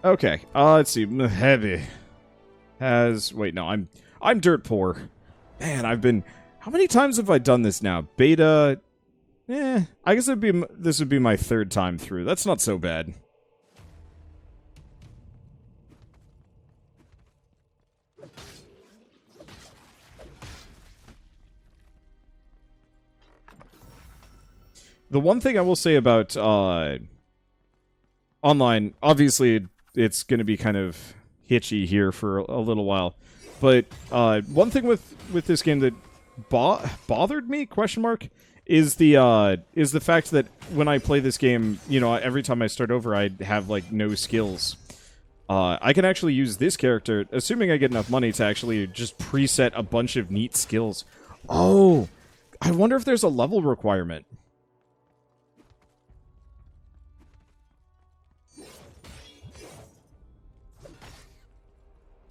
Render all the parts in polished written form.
Okay, let's see. Heavy has... Wait, no, I'm dirt poor. Man, I've been... How many times have I done this now? Beta... I guess this would be my third time through. That's not so bad. The one thing I will say about online, obviously it's going to be kind of hitchy here for a little while, but one thing with this game that bothered me, question mark, is the fact that when I play this game, you know, every time I start over, I have like no skills. I can actually use this character, assuming I get enough money, to actually just preset a bunch of neat skills. Oh, I wonder if there's a level requirement.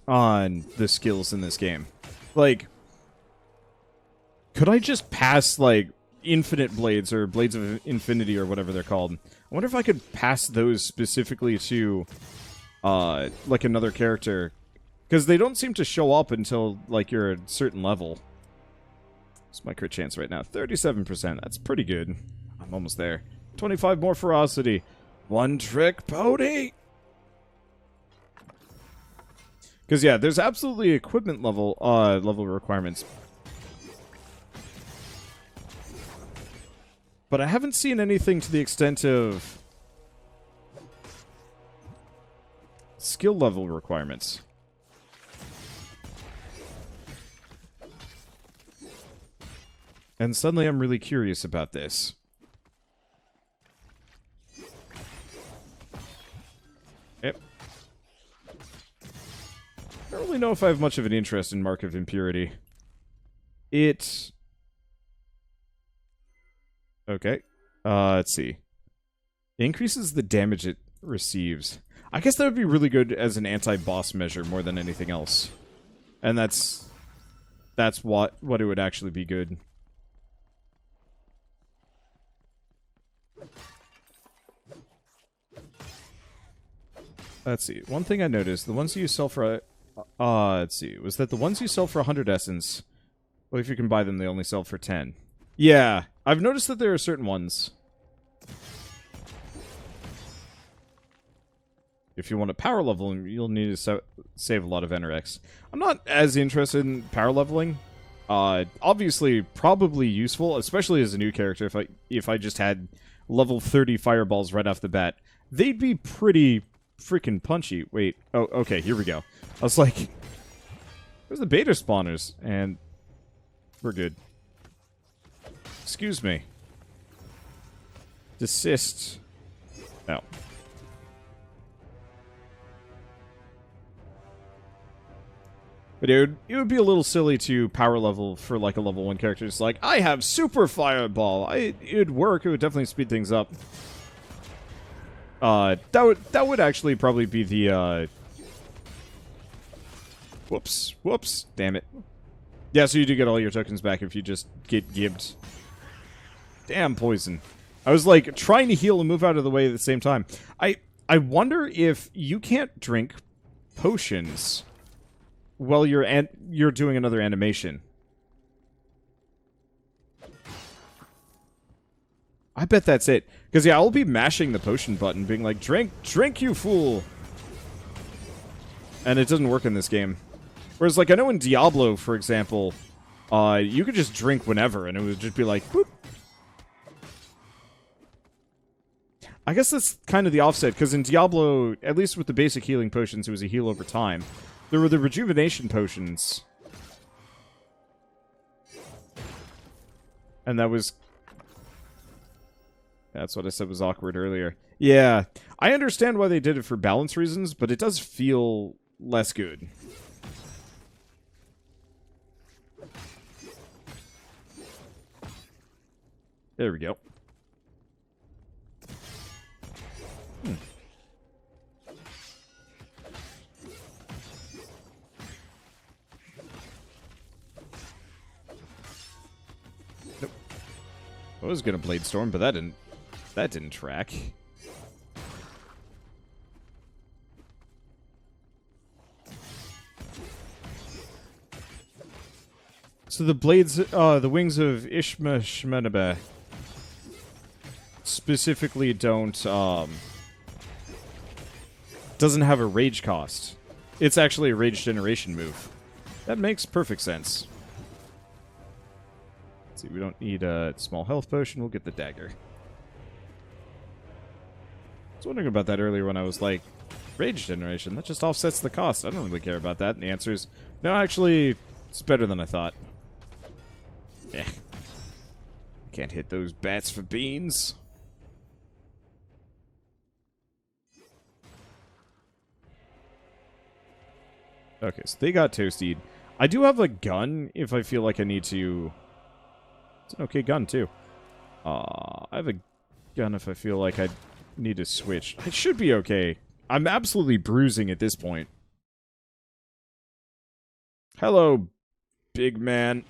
On the skills in this game. Like, could I just pass, like, infinite blades, or blades of infinity, or whatever they're called? I wonder if I could pass those specifically to, like, another character. Because they don't seem to show up until, like, you're at a certain level. What's my crit chance right now? 37%. That's pretty good. I'm almost there. 25 more ferocity. One trick pony! Because, yeah, there's absolutely equipment level requirements. But I haven't seen anything to the extent of skill level requirements. And suddenly I'm really curious about this. Yep. I don't really know if I have much of an interest in Mark of Impurity. It... Okay. Let's see. Increases the damage it receives. I guess that would be really good as an anti-boss measure more than anything else. And that's what it would actually be good. Let's see. One thing I noticed, the ones you sell for... let's see. Was that the ones you sell for 100 essence? Well, if you can buy them, they only sell for 10. Yeah, I've noticed that there are certain ones. If you want to power level, you'll need to save a lot of NRX. I'm not as interested in power leveling. Obviously, probably useful, especially as a new character. If I just had level 30 fireballs right off the bat, they'd be pretty freaking punchy. Wait, oh, okay, here we go. I was like, where's the beta spawners? And we're good. Excuse me. Desist. No. But it would be a little silly to power level for like a level 1 character. It's like, I have super fireball. It'd work. It would definitely speed things up. That would actually probably be the Whoops. Damn it. Yeah, so you do get all your tokens back if you just get gibbed. Damn poison. I was like trying to heal and move out of the way at the same time. I wonder if you can't drink potions while you're doing another animation. I bet that's it. Because, yeah, I'll be mashing the potion button, being like, drink, you fool! And it doesn't work in this game. Whereas, like, I know in Diablo, for example, you could just drink whenever, and it would just be like, boop. I guess that's kind of the offset, because in Diablo, at least with the basic healing potions, it was a heal over time. There were the rejuvenation potions. And that was... That's what I said was awkward earlier. Yeah, I understand why they did it for balance reasons, but it does feel less good. There we go. Nope. I was gonna BLADESTORM, but that didn't track. So the blades, the wings of Ishmashmenebe specifically doesn't have a rage cost. It's actually a rage generation move. That makes perfect sense. Let's see, we don't need a small health potion. We'll get the dagger. I was wondering about that earlier when I was like, rage generation, that just offsets the cost. I don't really care about that. And the answer is, no, actually, it's better than I thought. Yeah. Can't hit those bats for beans. Okay, so they got toasted. I do have a gun if I feel like I need to. It's an okay gun, too. I have a gun if I feel like I need to switch. I should be okay. I'm absolutely bruising at this point. Hello, big man.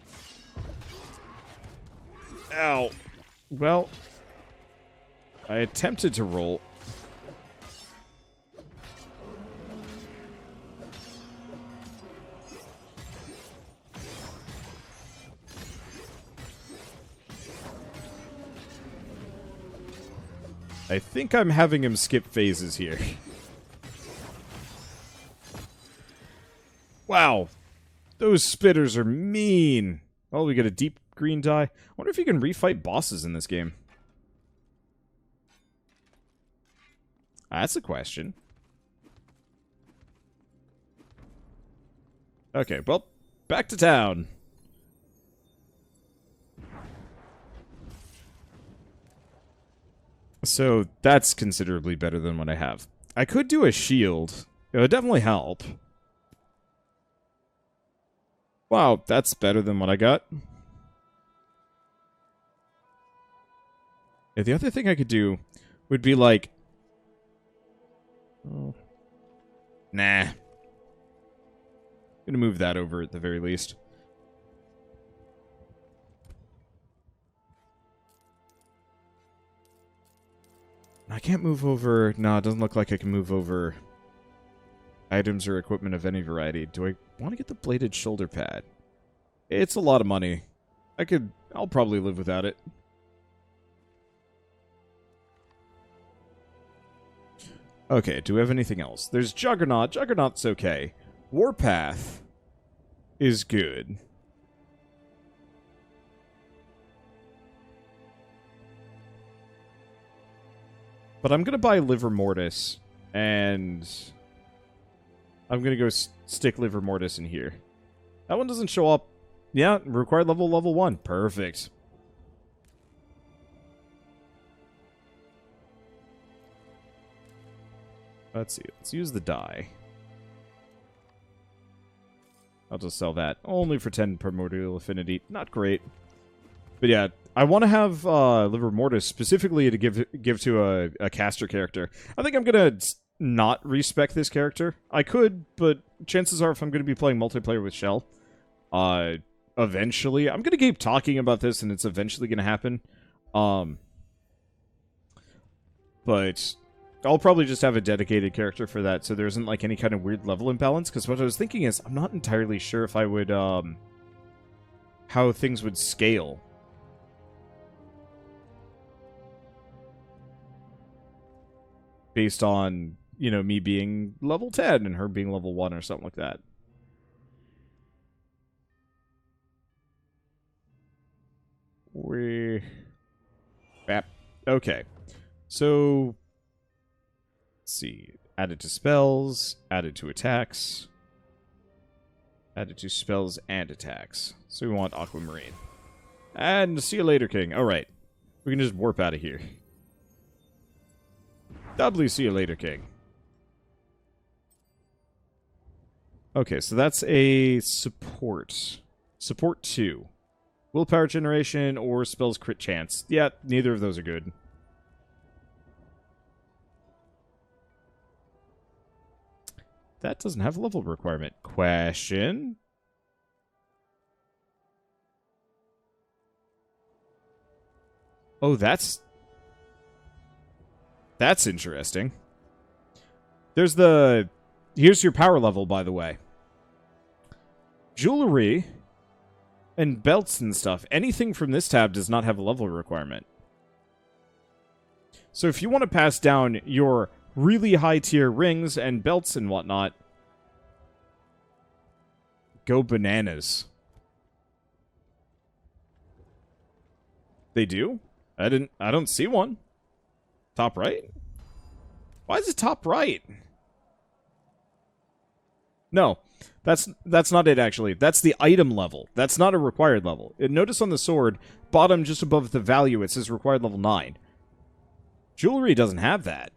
Ow. Well, I attempted to roll. I think I'm having him skip phases here. Wow. Those spitters are mean. Oh, we get a deep green dye. I wonder if you can refight bosses in this game. That's a question. Okay, well, back to town. So, that's considerably better than what I have. I could do a shield. It would definitely help. Wow, that's better than what I got. Yeah, the other thing I could do would be like... Oh. Nah. I'm gonna move that over at the very least. I can't move over... No, it doesn't look like I can move over items or equipment of any variety. Do I want to get the bladed shoulder pad? It's a lot of money. I'll probably live without it. Okay, do we have anything else? There's Juggernaut. Juggernaut's okay. Warpath is good. But I'm going to buy Liver Mortis, and I'm going to go stick Liver Mortis in here. That one doesn't show up. Yeah, required level 1. Perfect. Let's see. Let's use the die. I'll just sell that. Only for 10 primordial affinity. Not great. But yeah, I want to have Liver Mortis specifically to give to a caster character. I think I'm going to not respec this character. I could, but chances are if I'm going to be playing multiplayer with Shell, eventually, I'm going to keep talking about this and it's eventually going to happen. But I'll probably just have a dedicated character for that so there isn't like any kind of weird level imbalance. Because what I was thinking is, I'm not entirely sure if I would, how things would scale. Based on, you know, me being level 10 and her being level 1 or something like that. Okay. So, let's see. Added to spells, added to attacks. Added to spells and attacks. So we want Aquamarine. And see you later, King. Alright. We can just warp out of here. Doubly see you later, King. Okay, so that's a support. Support 2. Willpower generation or spells crit chance. Yeah, neither of those are good. That doesn't have a level requirement. Question. Oh, that's interesting. There's the... Here's your power level, by the way. Jewelry And belts and stuff. Anything from this tab does not have a level requirement. So if you want to pass down your really high tier rings and belts and whatnot, go bananas. They do? I don't see one. Top right? Why is it top right? No. That's not it, actually. That's the item level. That's not a required level. Notice on the sword, bottom just above the value, it says required level 9. Jewelry doesn't have that.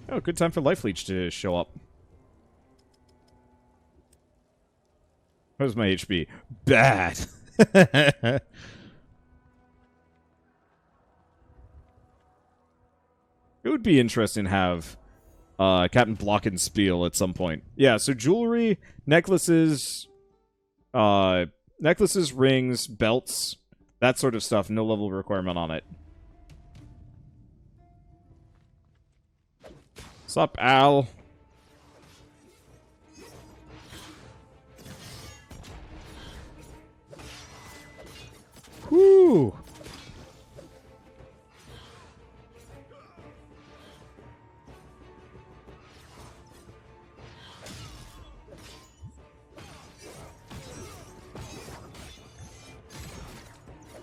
Oh, good time for Life Leech to show up. How's my HP? Bad. It would be interesting to have Captain Glockenspiel at some point. Yeah, so jewelry, necklaces, rings, belts, that sort of stuff. No level requirement on it. Sup, Al? Woo!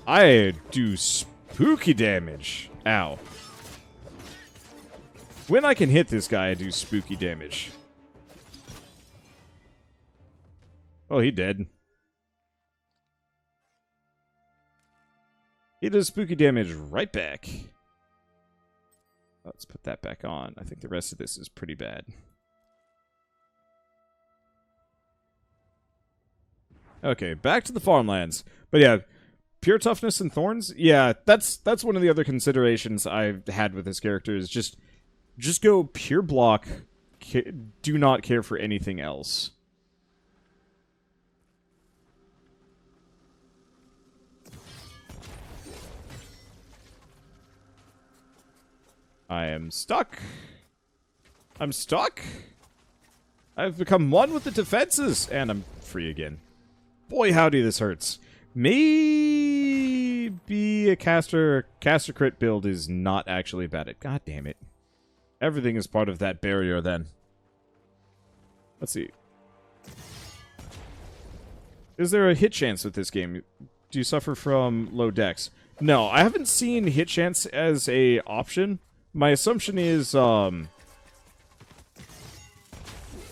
I do spooky damage. Ow. When I can hit this guy, I do spooky damage. Oh, he dead. He does spooky damage right back. Let's put that back on. I think the rest of this is pretty bad. Okay, back to the farmlands. But yeah, pure toughness and thorns? Yeah, that's one of the other considerations I've had with this character is just go pure block. Do not care for anything else. I am stuck. I'm stuck. I've become one with the defenses, and I'm free again. Boy, howdy, this hurts. Maybe a caster crit build is not actually bad. God damn it. Everything is part of that barrier, then. Let's see. Is there a hit chance with this game? Do you suffer from low dex? No, I haven't seen hit chance as a option. My assumption is,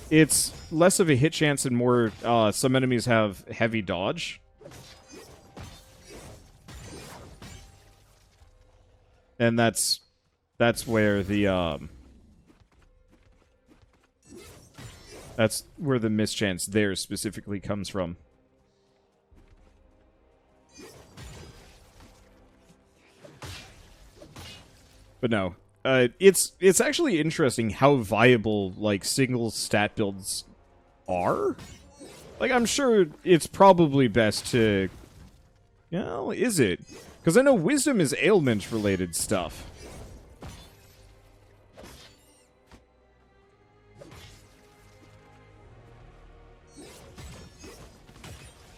it's less of a hit chance and more, some enemies have heavy dodge. And that's where the, that's where the mischance there specifically comes from. But no. It's actually interesting how viable, like, single stat builds are. Like, I'm sure it's probably best to... You know, is it? Because I know wisdom is ailment-related stuff.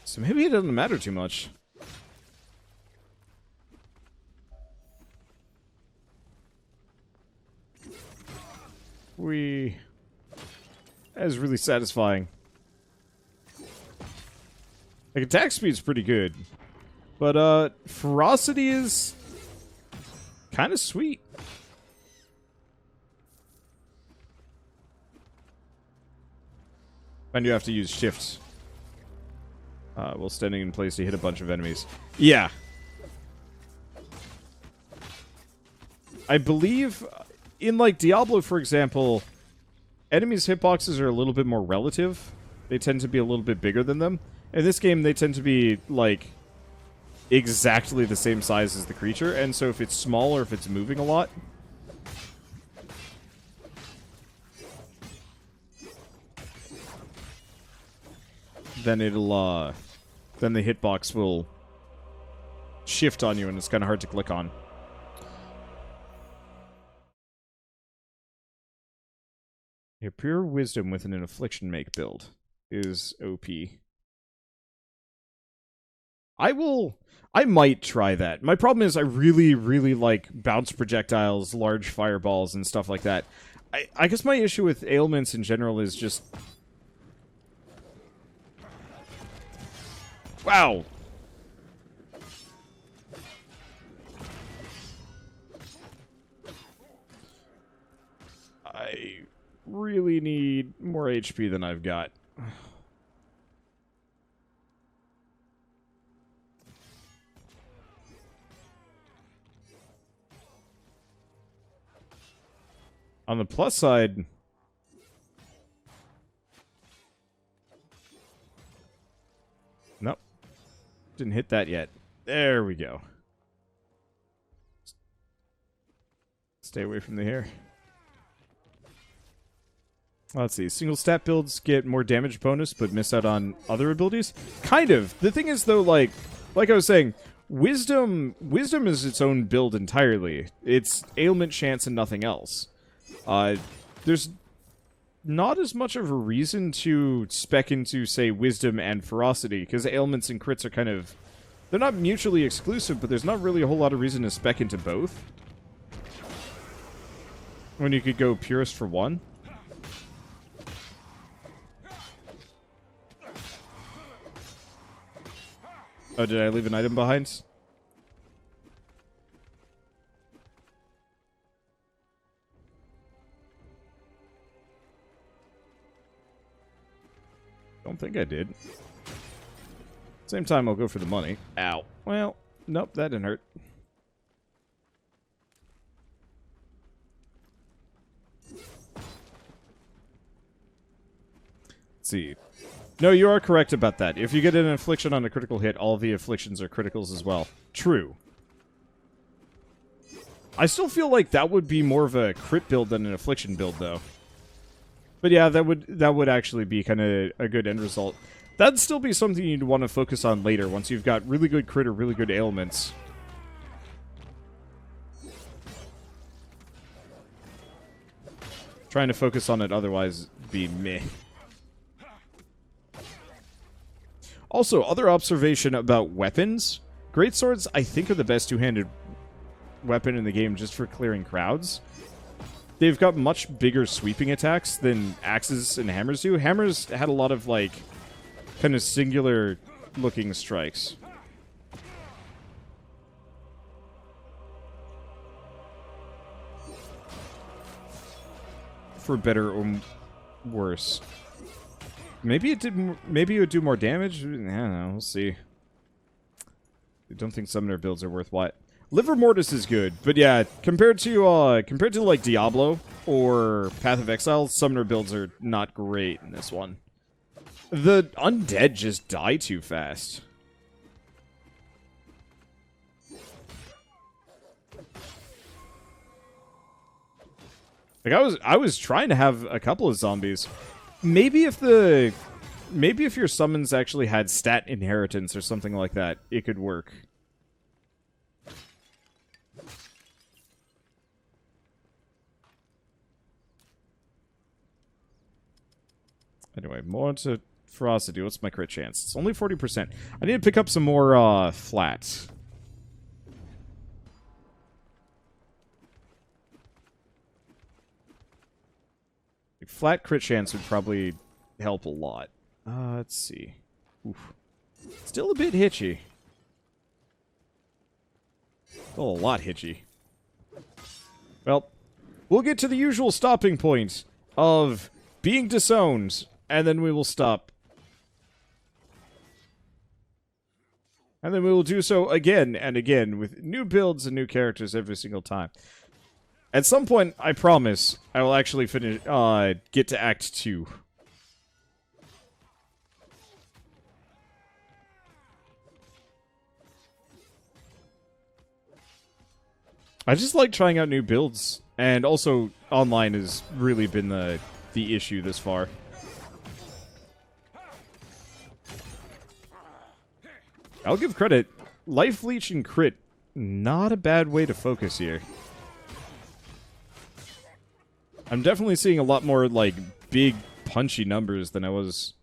So maybe it doesn't matter too much. That is really satisfying. Like, attack speed's pretty good. But, ferocity is kind of sweet. And you have to use shift while standing in place to hit a bunch of enemies. Yeah. I believe... In, like, Diablo, for example, enemies' hitboxes are a little bit more relative. They tend to be a little bit bigger than them. In this game, they tend to be, like, exactly the same size as the creature, and so if it's small or if it's moving a lot... then it'll, then the hitbox will shift on you, and it's kind of hard to click on. Your pure wisdom with an affliction make build. is OP. I might try that. My problem is I really, really like bounce projectiles, large fireballs, and stuff like that. I guess my issue with ailments in general is just... Wow! I really need more HP than I've got. On the plus side... Nope. Didn't hit that yet. There we go. Stay away from the hair. Let's see. Single stat builds get more damage bonus, but miss out on other abilities? Kind of. The thing is, though, like I was saying, Wisdom is its own build entirely. It's ailment chance and nothing else. There's not as much of a reason to spec into, say, Wisdom and Ferocity, because ailments and crits are kind of... They're not mutually exclusive, but there's not really a whole lot of reason to spec into both. When you could go Purist for one. Oh, did I leave an item behind? Don't think I did. Same time, I'll go for the money. Ow. Well, nope, that didn't hurt. Let's see. No, you are correct about that. If you get an affliction on a critical hit, all the afflictions are criticals as well. True. I still feel like that would be more of a crit build than an affliction build, though. But yeah, that would actually be kind of a good end result. That'd still be something you'd want to focus on later, once you've got really good crit or really good ailments. Trying to focus on it otherwise be meh. Also, other observation about weapons. Greatswords, I think, are the best two-handed weapon in the game just for clearing crowds. They've got much bigger sweeping attacks than axes and hammers do. Hammers had a lot of, like, kind of singular-looking strikes. For better or worse. Maybe it did. Maybe it would do more damage. I don't know. We'll see. I don't think summoner builds are worth what. Liver Mortis is good, but yeah, compared to like Diablo or Path of Exile, summoner builds are not great in this one. The undead just die too fast. Like I was trying to have a couple of zombies. Maybe if your summons actually had stat inheritance or something like that, it could work. Anyway, more to Ferocity. What's my crit chance? It's only 40%. I need to pick up some more flat. Flat crit chance would probably help a lot. Let's see. Oof. Still a bit hitchy. Still a lot hitchy. Well, we'll get to the usual stopping point of being disowned, and then we will stop. And then we will do so again and again with new builds and new characters every single time. At some point, I promise, I will actually finish, get to Act 2. I just like trying out new builds, and also online has really been the issue this far. I'll give credit. Life Leech and crit, not a bad way to focus here. I'm definitely seeing a lot more, like, big, punchy numbers than I was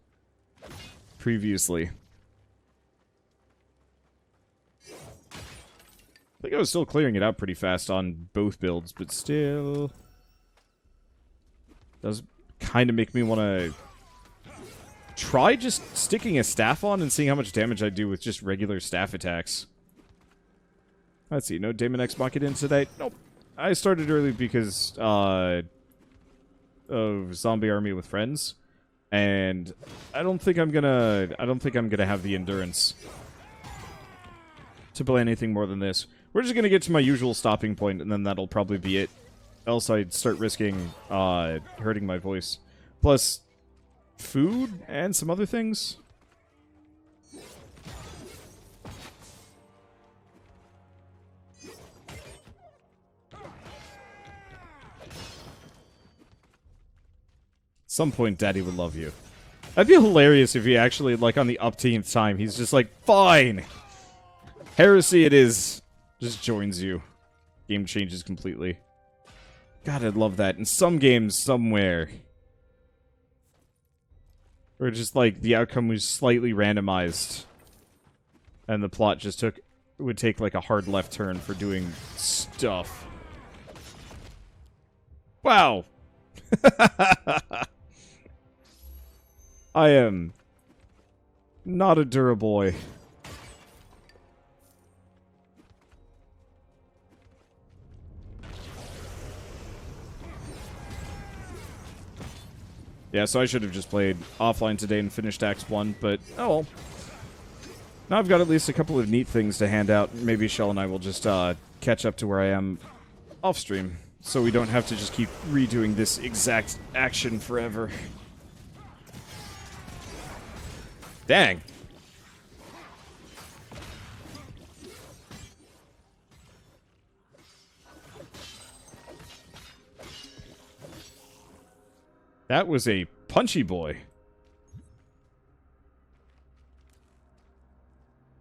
previously. I think I was still clearing it out pretty fast on both builds, but still... does kind of make me want to try just sticking a staff on and seeing how much damage I do with just regular staff attacks. Let's see, no Daemon X Machina in today? Nope. I started early because of Zombie Army with Friends, and I don't think I'm gonna have the endurance to play anything more than this. We're just gonna get to my usual stopping point, and then that'll probably be it. Else I'd start risking hurting my voice. Plus, food and some other things. Some point, Daddy would love you. That'd be hilarious if he actually, like, on the upteenth time, he's just like, fine! Heresy it is. Just joins you. Game changes completely. God, I'd love that. In some games, somewhere. Where just, like, the outcome was slightly randomized. And the plot just would take, like, a hard left turn for doing stuff. Wow! I am not a Duraboy. Yeah, so I should have just played offline today and finished Act 1, but oh well. Now I've got at least a couple of neat things to hand out. Maybe Shell and I will just catch up to where I am off-stream, so we don't have to just keep redoing this exact action forever. Dang. That was a punchy boy.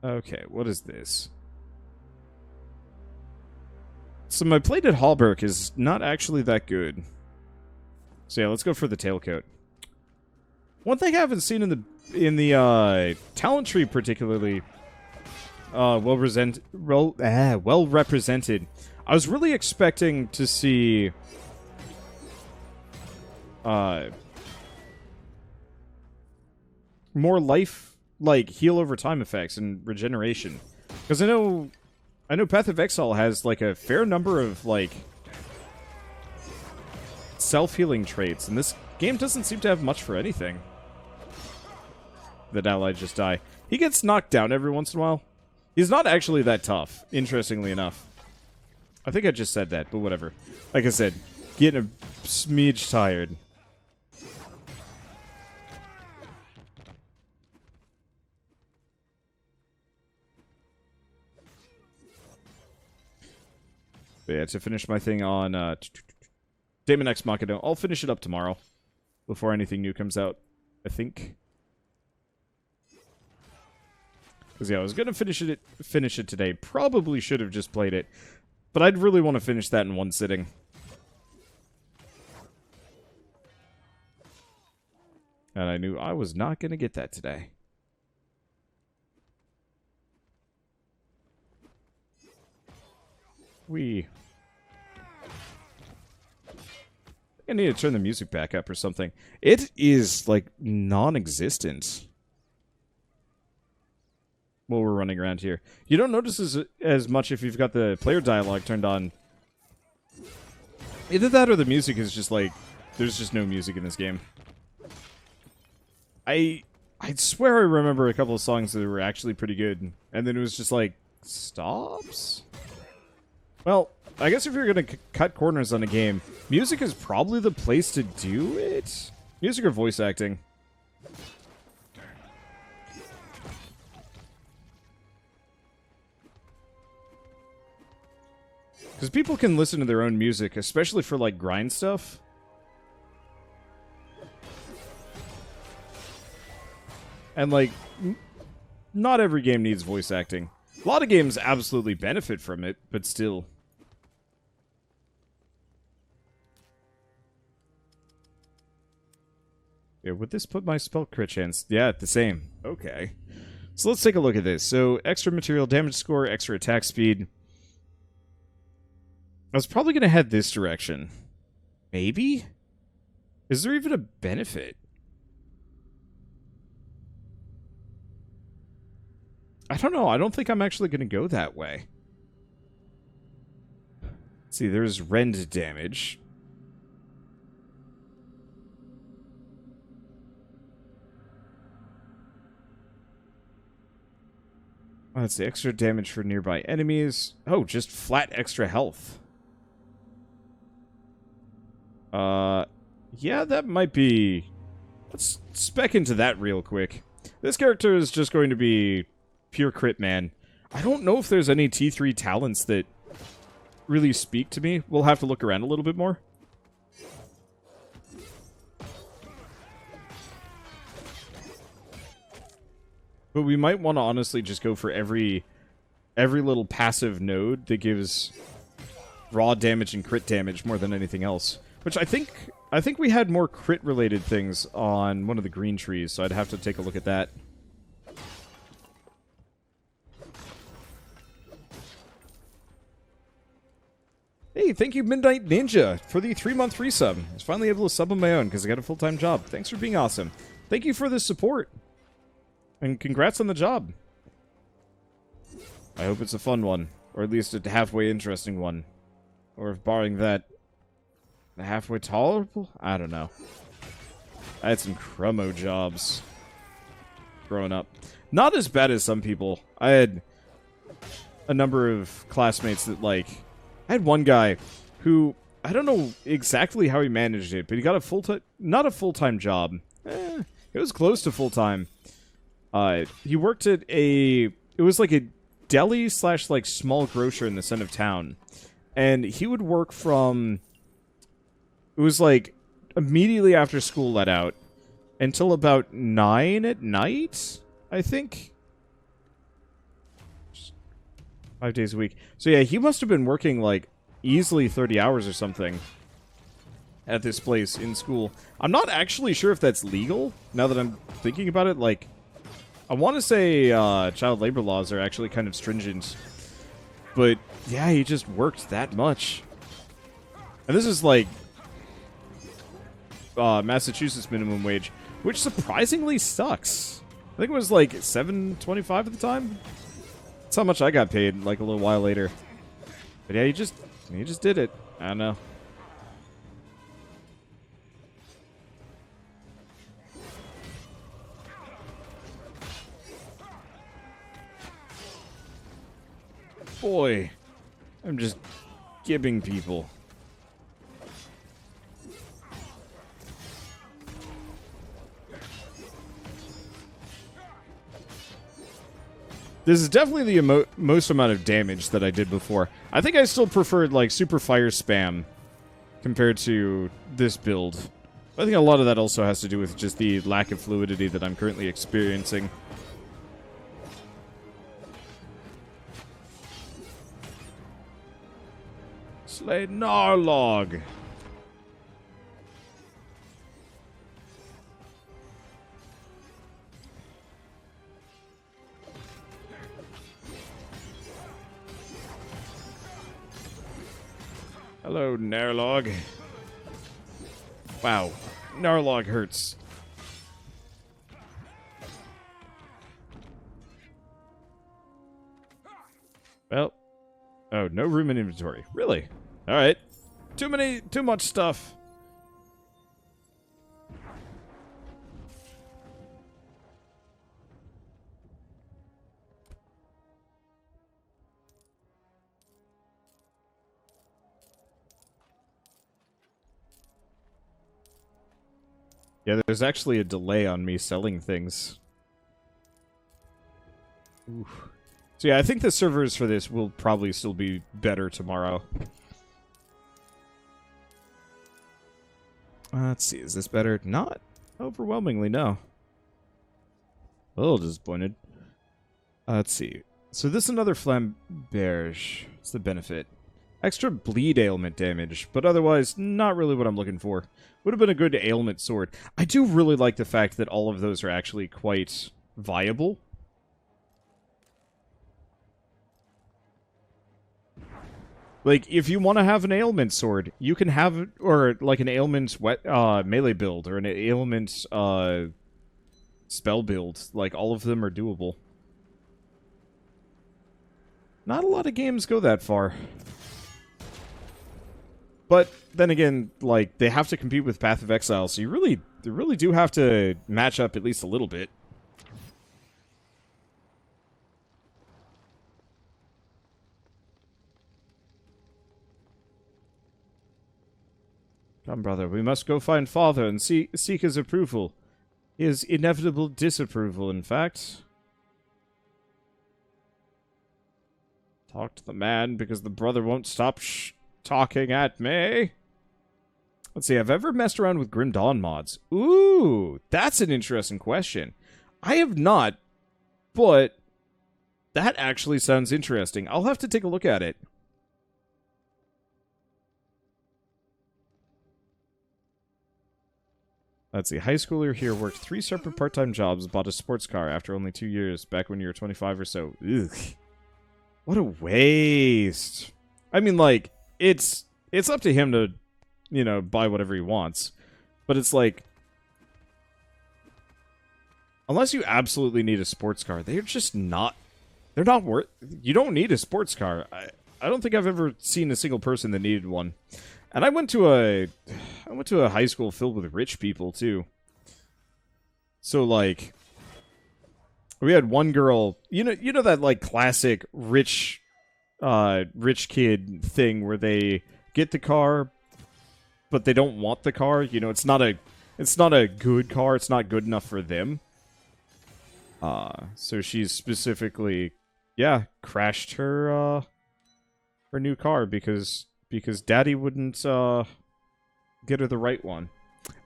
Okay, what is this? So my plated hauberk is not actually that good. So yeah, let's go for the tailcoat. One thing I haven't seen in the talent tree particularly well represented. I was really expecting to see more life, like heal over time effects and regeneration, because I know Path of Exile has like a fair number of like self-healing traits, and this game doesn't seem to have much for anything. That ally just die. He gets knocked down every once in a while. He's not actually that tough, interestingly enough. I think I just said that, but whatever. Like I said, getting a smidge tired. But yeah, to finish my thing on Daemon X Machina, I'll finish it up tomorrow before anything new comes out, I think. Because yeah, I was gonna finish it today. Probably should have just played it, but I'd really want to finish that in one sitting. And I knew I was not gonna get that today. I need to turn the music back up or something. It is like non-existent while we're running around here. You don't notice as much if you've got the player dialogue turned on. Either that or the music is just like, there's just no music in this game. I swear I remember a couple of songs that were actually pretty good, and then it was just like, stops? Well, I guess if you're going to cut corners on a game, music is probably the place to do it. Music or voice acting. Because people can listen to their own music, especially for, like, grind stuff. And, like, not every game needs voice acting. A lot of games absolutely benefit from it, but still. Yeah, would this put my spell crit chance? Yeah, the same. Okay. So let's take a look at this. So, extra material damage score, extra attack speed. I was probably going to head this direction. Maybe? Is there even a benefit? I don't know. I don't think I'm actually going to go that way. Let's see, there's rend damage. Let's see, extra damage for nearby enemies. Oh, just flat extra health. Yeah, that might be... Let's spec into that real quick. This character is just going to be pure crit man. I don't know if there's any T3 talents that really speak to me. We'll have to look around a little bit more. But we might want to honestly just go for every little passive node that gives raw damage and crit damage more than anything else. Which I think we had more crit-related things on one of the green trees, so I'd have to take a look at that. Hey, thank you Midnight Ninja for the 3-month resub. I was finally able to sub on my own because I got a full-time job. Thanks for being awesome. Thank you for the support. And congrats on the job. I hope it's a fun one. Or at least a halfway interesting one. Or if barring that, halfway tolerable? I don't know. I had some chromo jobs growing up. Not as bad as some people. I had a number of classmates that, like... I had one guy who... I don't know exactly how he managed it, but he got a full-time... Not a full-time job. It was close to full-time. He worked at a... It was like a deli slash, like, small grocer in the center of town. And he would work from... It was, like, immediately after school let out until about 9 at night, I think. 5 days a week. So, yeah, he must have been working, like, easily 30 hours or something at this place in school. I'm not actually sure if that's legal, now that I'm thinking about it. Like, I want to say child labor laws are actually kind of stringent. But, yeah, he just worked that much. And this is, like, Massachusetts minimum wage, which surprisingly sucks. I think it was, like, $7.25 at the time. That's how much I got paid, like, a little while later. But, yeah, he just did it. I don't know. Boy, I'm just gibbing people. This is definitely the most amount of damage that I did before. I think I still preferred, like, super fire spam compared to this build. I think a lot of that also has to do with just the lack of fluidity that I'm currently experiencing. Slay Narlog. Hello, Narlog. Wow, Narlog hurts. Well, oh, no room in inventory. Really? All right. Too much stuff. Yeah, there's actually a delay on me selling things. Oof. So yeah, I think the servers for this will probably still be better tomorrow. Let's see, is this better? Not overwhelmingly, no. A little disappointed. Let's see. So this is another flamberge. What's the benefit? Extra bleed ailment damage, but otherwise, not really what I'm looking for. Would have been a good ailment sword. I do really like the fact that all of those are actually quite viable. Like, if you want to have an ailment sword, you can have, or like an ailment melee build, or an ailment spell build. Like, all of them are doable. Not a lot of games go that far. But then again, like, they have to compete with Path of Exile, so you really do have to match up at least a little bit. Come, brother, we must go find father and seek his approval. His inevitable disapproval, in fact. Talk to the man, because the brother won't stop talking at me. Let's see, have I ever messed around with Grim Dawn mods? Ooh, that's an interesting question. I have not, but that actually sounds interesting. I'll have to take a look at it. Let's see, high schooler here worked 3 separate part-time jobs, bought a sports car after only 2 years, back when you were 25 or so. Ugh. What a waste. I mean, like, it's up to him to, you know, buy whatever he wants. But it's like, unless you absolutely need a sports car, they're just not, they're not worth, you don't need a sports car. I don't think I've ever seen a single person that needed one. And I went to a high school filled with rich people, too. So, like, we had one girl, you know that, like, classic rich kid thing where they get the car, but they don't want the car. You know, it's not a good car. It's not good enough for them. So she's specifically, yeah, crashed her new car because daddy wouldn't get her the right one.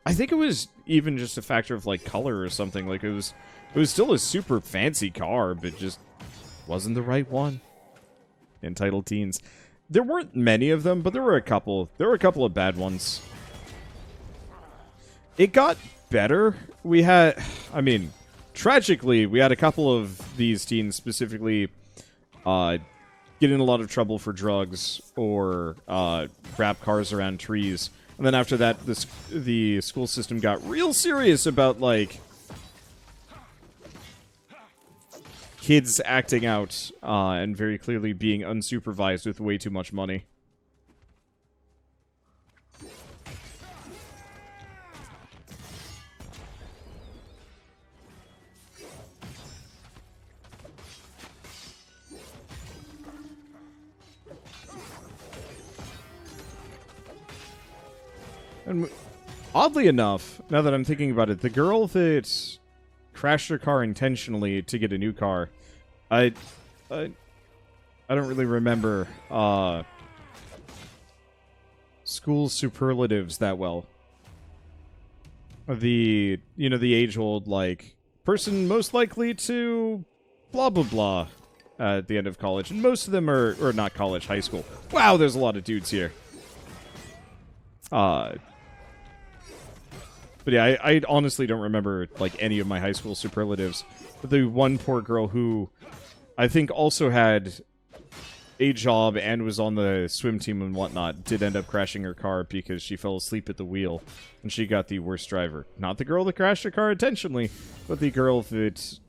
I think it was even just a factor of, like, color or something. Like, it was still a super fancy car, but just wasn't the right one. Entitled teens. There weren't many of them, but there were a couple. There were a couple of bad ones. It got better. We had, I mean, tragically, we had a couple of these teens specifically get in a lot of trouble for drugs or wrap cars around trees. And then after that, the school system got real serious about, like, kids acting out and very clearly being unsupervised with way too much money. And oddly enough, now that I'm thinking about it, the girl that crashed her car intentionally to get a new car, I don't really remember school superlatives that well. The age-old, like, person most likely to blah blah blah at the end of college. And most of them are, or not college, high school. Wow, there's a lot of dudes here. But yeah, I honestly don't remember, like, any of my high school superlatives. But the one poor girl who I think also had a job and was on the swim team and whatnot did end up crashing her car because she fell asleep at the wheel. And she got the worst driver. Not the girl that crashed her car intentionally, but the girl that,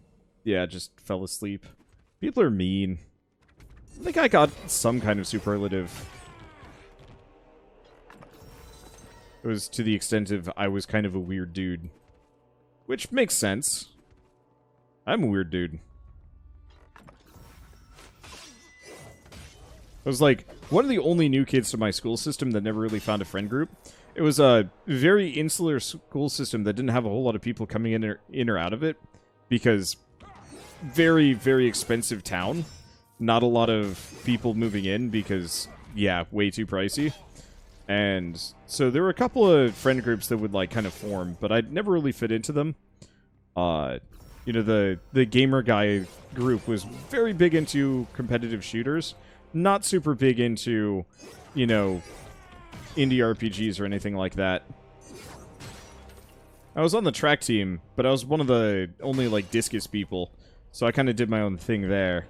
yeah, just fell asleep. People are mean. I think I got some kind of superlative. It was to the extent of I was kind of a weird dude. Which makes sense. I'm a weird dude. I was like one of the only new kids to my school system that never really found a friend group. It was a very insular school system that didn't have a whole lot of people coming in or out of it. Because very, very expensive town. Not a lot of people moving in because, yeah, way too pricey. And so there were a couple of friend groups that would, like, kind of form, but I'd never really fit into them. You know, the gamer guy group was very big into competitive shooters, not super big into you know, indie RPGs or anything like that. I was on the track team, but I was one of the only, like, discus people, so I kind of did my own thing there.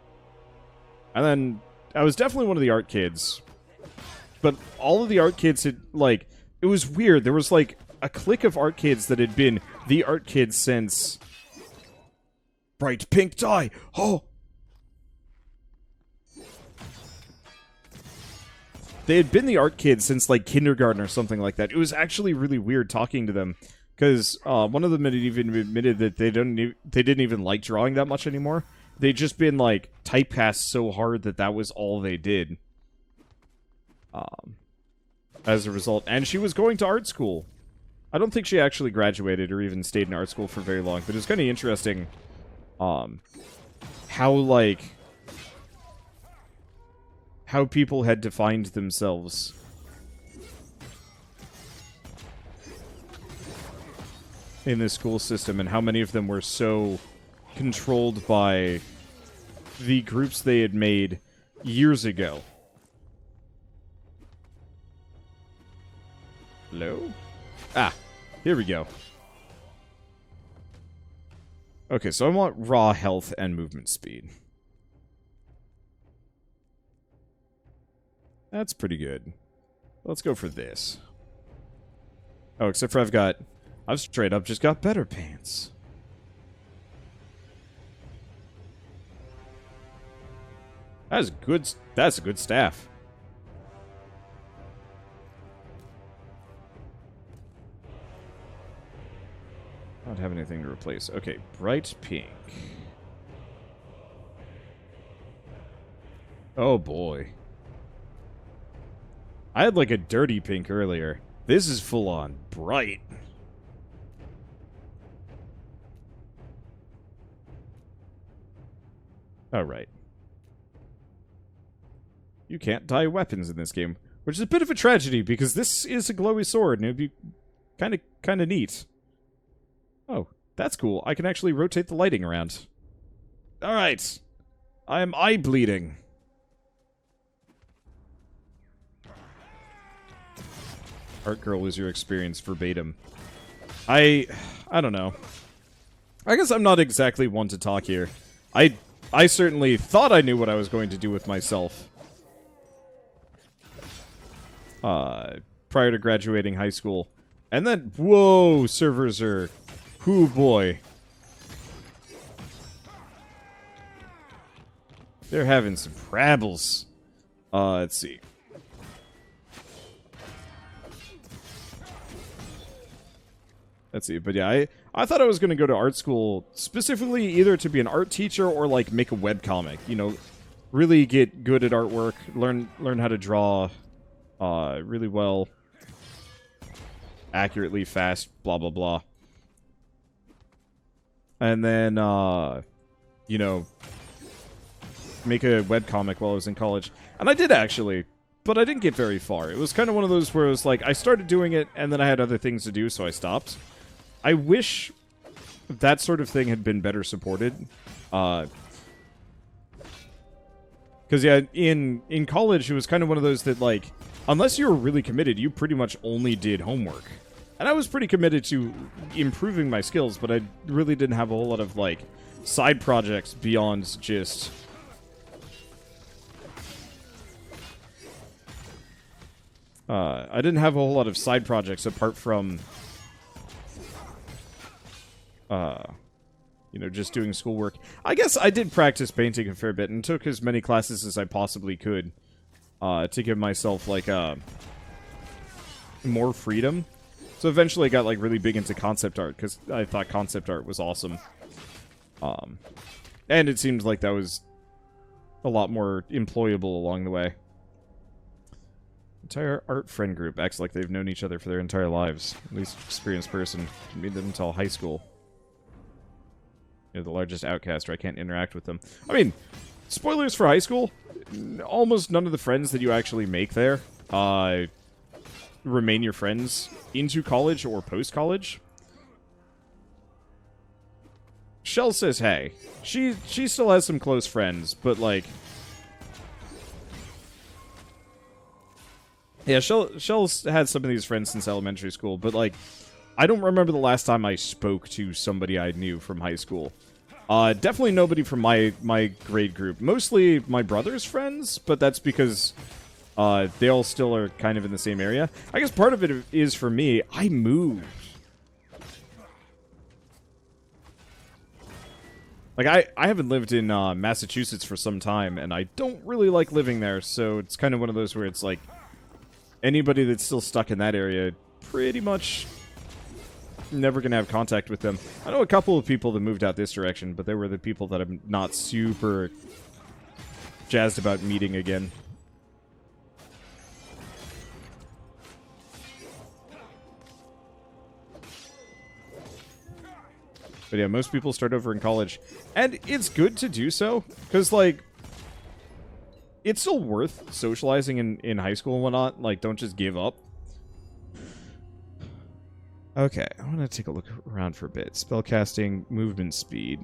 And then, I was definitely one of the art kids. But all of the art kids had, like, it was weird. There was, like, a clique of art kids that had been the art kids since... Bright pink dye! Oh! They had been the art kids since, like, kindergarten or something like that. It was actually really weird talking to them. Because one of them had even admitted that they didn't even like drawing that much anymore. They'd just been, like, typecast so hard that that was all they did. As a result. And she was going to art school. I don't think she actually graduated or even stayed in art school for very long. But it was kind of interesting how, like... how people had defined themselves. In this school system, and how many of them were so controlled by the groups they had made years ago. Hello? Ah, here we go. Okay, so I want raw health and movement speed. That's pretty good. Let's go for this. Oh, except for I've straight up just got better pants. That's a good staff. I don't have anything to replace. Okay, bright pink. Oh boy. I had like a dirty pink earlier. This is full on bright. Alright. You can't dye weapons in this game, which is a bit of a tragedy, because this is a glowy sword, and it would be kind of neat. Oh, that's cool. I can actually rotate the lighting around. Alright. I am eye bleeding. Art girl was your experience verbatim. I don't know. I guess I'm not exactly one to talk here. I certainly thought I knew what I was going to do with myself. Prior to graduating high school. And then, whoa, servers are... Hoo boy. They're having some troubles. Let's see. Let's see, but yeah, I thought I was going to go to art school specifically either to be an art teacher or, like, make a webcomic. You know, really get good at artwork, learn how to draw really well, accurately, fast, blah, blah, blah. And then, you know, make a webcomic while I was in college. And I did, actually, but I didn't get very far. It was kind of one of those where it was like, I started doing it, and then I had other things to do, so I stopped. I wish that sort of thing had been better supported. Because, yeah, in college, it was kind of one of those that, like, unless you were really committed, you pretty much only did homework. And I was pretty committed to improving my skills, but I really didn't have a whole lot of, like, side projects beyond just... I didn't have a whole lot of side projects apart from... you know, just doing schoolwork. I guess I did practice painting a fair bit and took as many classes as I possibly could to give myself, like, more freedom. So eventually I got, like, really big into concept art because I thought concept art was awesome. And it seemed like that was a lot more employable along the way. Entire art friend group acts like they've known each other for their entire lives. At least experienced person. Didn't meet them until high school. You're the largest outcast, or I can't interact with them. I mean, spoilers for high school. Almost none of the friends that you actually make there remain your friends into college or post-college. Shell says, hey. She still has some close friends, but, like... Yeah, Shell's had some of these friends since elementary school, but, like, I don't remember the last time I spoke to somebody I knew from high school. Definitely nobody from my grade group. Mostly my brother's friends, but that's because they all still are kind of in the same area. I guess part of it is, for me, I moved. Like, I haven't lived in Massachusetts for some time, and I don't really like living there, so it's kind of one of those where it's like, anybody that's still stuck in that area, pretty much never gonna have contact with them. I know a couple of people that moved out this direction, but they were the people that I'm not super jazzed about meeting again. But yeah, most people start over in college. And it's good to do so, because, like, it's still worth socializing in high school and whatnot. Like, don't just give up. Okay, I want to take a look around for a bit. Spellcasting, movement speed.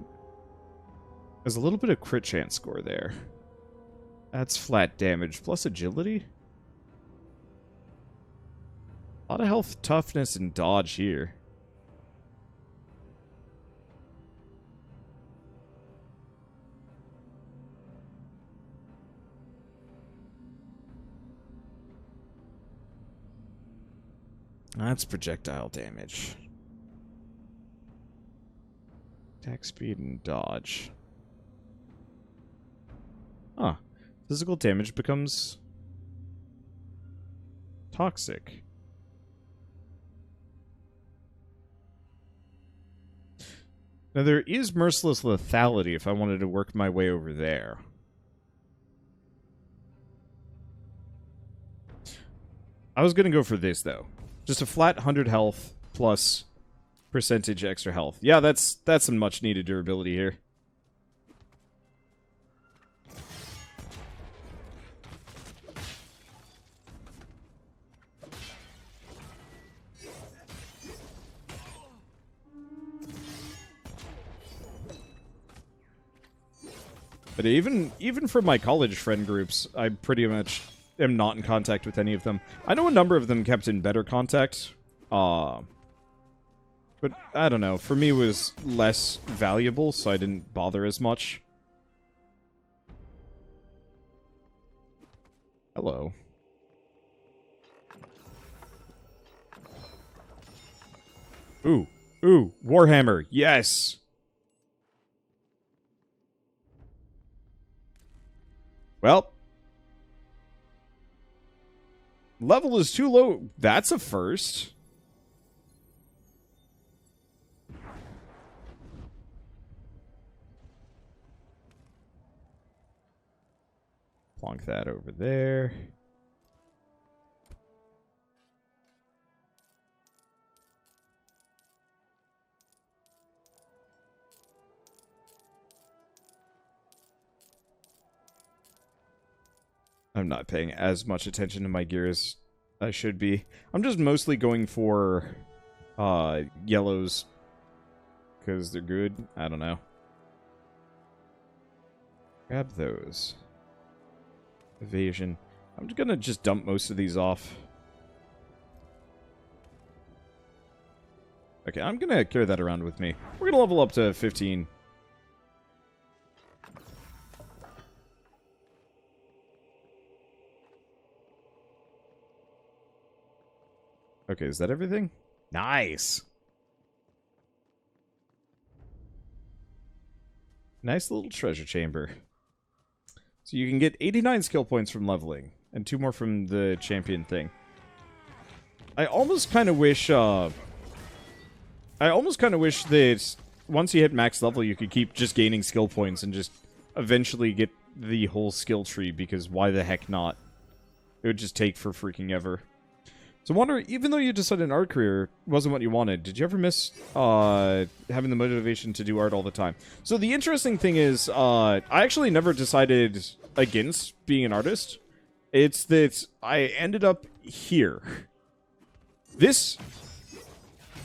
There's a little bit of crit chance score there. That's flat damage, plus agility. A lot of health, toughness, and dodge here. That's projectile damage. Attack speed and dodge. Huh. Physical damage becomes toxic. Now there is merciless lethality if I wanted to work my way over there. I was gonna go for this though. Just a flat 100 health plus percentage extra health. Yeah, that's some much needed durability here. But even for my college friend groups, I pretty much am not in contact with any of them. I know a number of them kept in better contact. But I don't know. For me, it was less valuable, so I didn't bother as much. Hello. Ooh. Ooh. Warhammer. Yes! Well. Level is too low. That's a first. Plonk that over there. I'm not paying as much attention to my gear as I should be. I'm just mostly going for yellows because they're good. I don't know. Grab those. Evasion. I'm just gonna dump most of these off. Okay, I'm gonna carry that around with me. We're gonna level up to 15. Okay, is that everything? Nice! Nice little treasure chamber. So you can get 89 skill points from leveling, and 2 more from the champion thing. I almost kind of wish, that once you hit max level, you could keep just gaining skill points and just eventually get the whole skill tree, because why the heck not? It would just take for freaking ever. So I wonder, even though you decided an art career wasn't what you wanted, did you ever miss having the motivation to do art all the time? So the interesting thing is, I actually never decided against being an artist. It's that I ended up here. This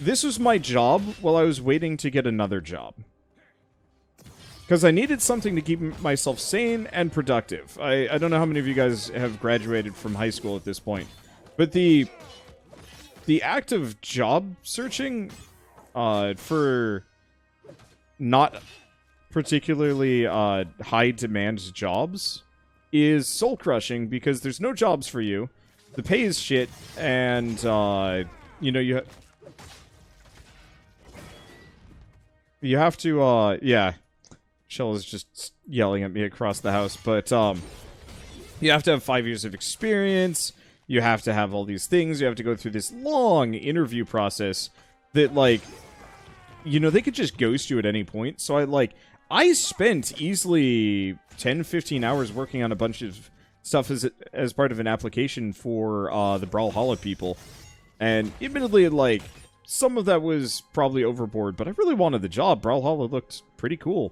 was my job while I was waiting to get another job. Because I needed something to keep myself sane and productive. I don't know how many of you guys have graduated from high school at this point. But the act of job searching for not particularly high demand jobs is soul crushing, because there's no jobs for you, the pay is shit, and you know, you have to yeah, Shell is just yelling at me across the house, but you have to have 5 years of experience, you have to have all these things, you have to go through this long interview process that, like, you know, they could just ghost you at any point. So I spent easily 10-15 hours working on a bunch of stuff as part of an application for the Brawlhalla people. And admittedly, like, some of that was probably overboard, but I really wanted the job. Brawlhalla looked pretty cool.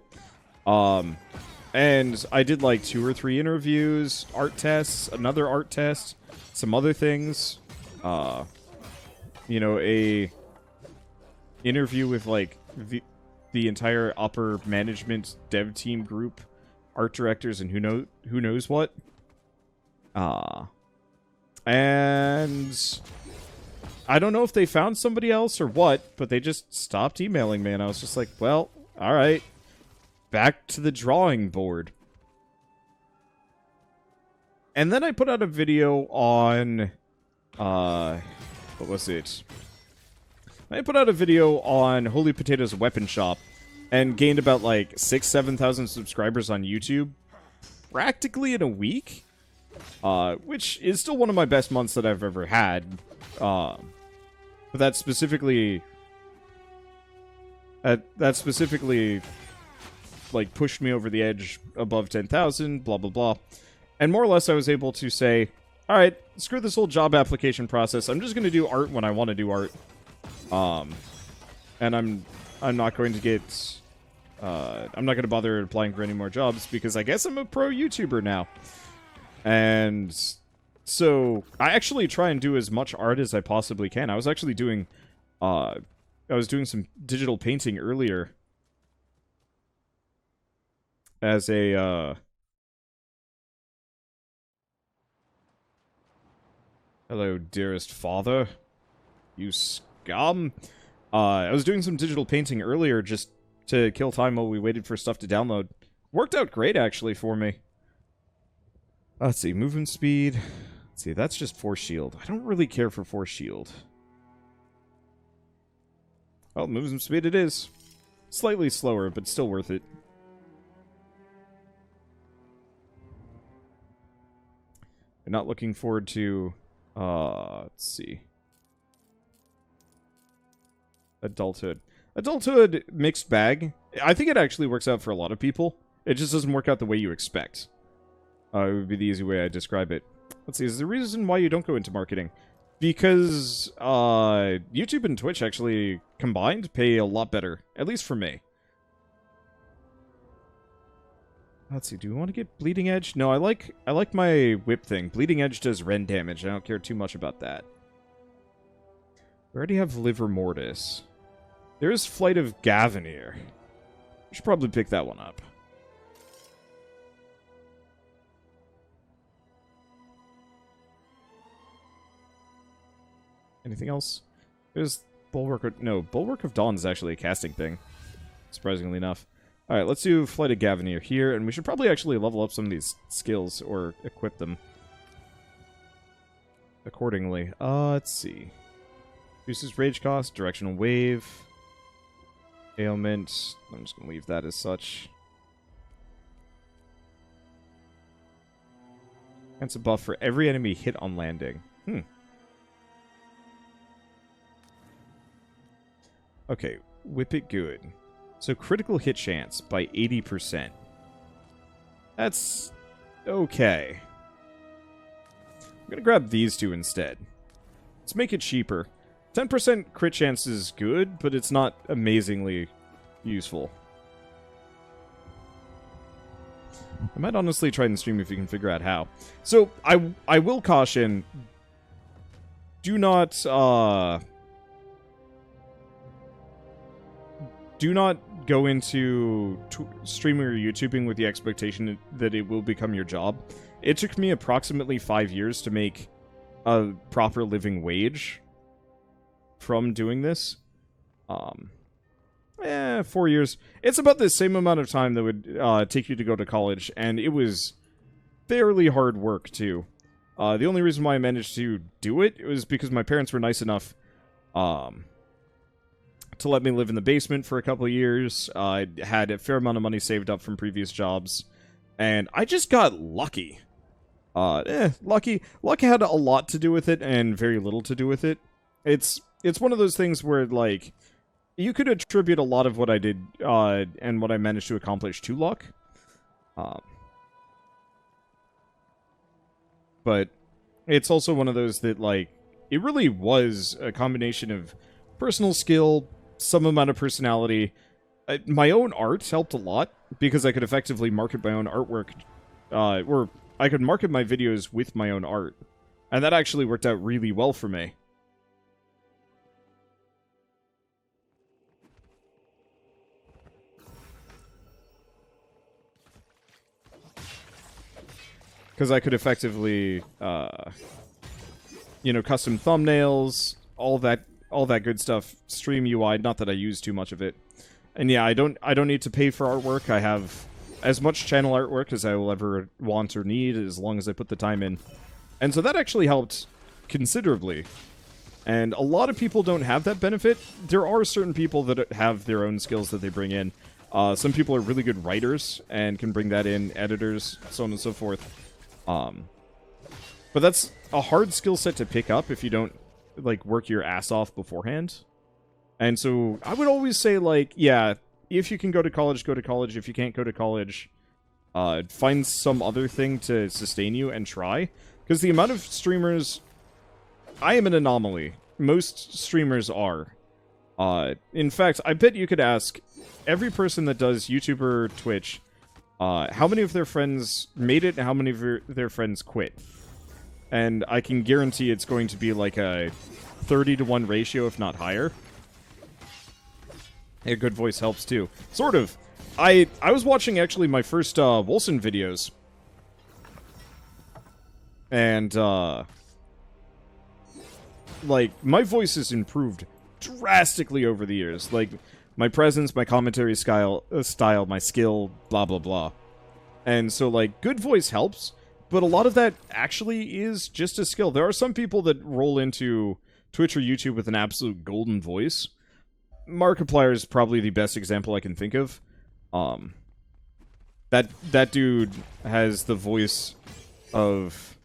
And I did like 2 or 3 interviews, art tests, another art test, some other things. You know, a interview with, like, the entire upper management dev team group, art directors, and who knows what. And I don't know if they found somebody else or what, but they just stopped emailing me, and I was just like, well, alright. Back to the drawing board. And then I put out a video on, what was it? I put out a video on Holy Potato's weapon shop and gained about, like, 6,000-7,000 subscribers on YouTube practically in a week, which is still one of my best months that I've ever had. But that specifically, like, pushed me over the edge above 10,000, blah, blah, blah. And more or less I was able to say, alright, screw this whole job application process, I'm just going to do art when I want to do art. And I'm not going to get, I'm not going to bother applying for any more jobs, because I guess I'm a pro YouTuber now. And so I actually try and do as much art as I possibly can. I was actually doing, I was doing some digital painting earlier as a, hello, dearest father, you scum. I was doing some digital painting earlier just to kill time while we waited for stuff to download. Worked out great, actually, for me. Let's see, movement speed. Let's see, that's just force shield. I don't really care for force shield. Well, movement speed it is. Slightly slower, but still worth it. I'm not looking forward to, let's see. Adulthood. Adulthood, mixed bag. I think it actually works out for a lot of people. It just doesn't work out the way you expect. It would be the easy way I describe it. Let's see, is there a reason why you don't go into marketing? Because, YouTube and Twitch actually combined pay a lot better. At least for me. Let's see, do we want to get Bleeding Edge? No, I like my whip thing. Bleeding Edge does rend damage. I don't care too much about that. We already have Liver Mortis. There's Flight of GAAVANIR. We should probably pick that one up. Anything else? There's Bulwark of... No, Bulwark of Dawn is actually a casting thing. Surprisingly enough. Alright, let's do Flight of GAAVANIR here, and we should probably actually level up some of these skills, or equip them accordingly. Let's see. Reduces rage cost, directional wave, ailment. I'm just going to leave that as such. Grants a buff for every enemy hit on landing. Okay, whip it good. So critical hit chance by 80%. That's okay. I'm gonna grab these two instead. Let's make it cheaper. 10% crit chance is good, but it's not amazingly useful. I might honestly try and stream if you can figure out how. So, I will caution, do not go into streaming or YouTubing with the expectation that it will become your job. It took me approximately 5 years to make a proper living wage from doing this. 4 years. It's about the same amount of time that would take you to go to college, and it was fairly hard work, too. The only reason why I managed to do it was because my parents were nice enough to let me live in the basement for a couple of years. I had a fair amount of money saved up from previous jobs, and I just got lucky. Lucky. Luck had a lot to do with it, and very little to do with it. It's one of those things where, like, you could attribute a lot of what I did, and what I managed to accomplish to luck. But it's also one of those that, like, it really was a combination of personal skill, some amount of personality. My own art helped a lot, because I could effectively market my own artwork, or I could market my videos with my own art. And that actually worked out really well for me. Because I could effectively, you know, custom thumbnails, all that good stuff, stream UI, not that I use too much of it. And yeah, I don't need to pay for artwork. I have as much channel artwork as I will ever want or need, as long as I put the time in. And so that actually helped considerably. And a lot of people don't have that benefit. There are certain people that have their own skills that they bring in. Some people are really good writers and can bring that in, editors, so on and so forth. But that's a hard skill set to pick up if you don't, like, work your ass off beforehand. And so I would always say, like, yeah, if you can go to college, go to college. If you can't go to college, find some other thing to sustain you and try. Because the amount of streamers... I am an anomaly. Most streamers are. In fact, I bet you could ask every person that does YouTube or Twitch... how many of their friends made it and how many of their friends quit. And I can guarantee it's going to be like a 30-to-1 ratio, if not higher. A good voice helps too. Sort of. I was watching actually my first Wolcen videos. And like, my voice has improved drastically over the years. Like, my presence, my commentary style, my skill, blah, blah, blah. And so, like, good voice helps, but a lot of that actually is just a skill. There are some people that roll into Twitch or YouTube with an absolute golden voice. Markiplier is probably the best example I can think of. That dude has the voice of...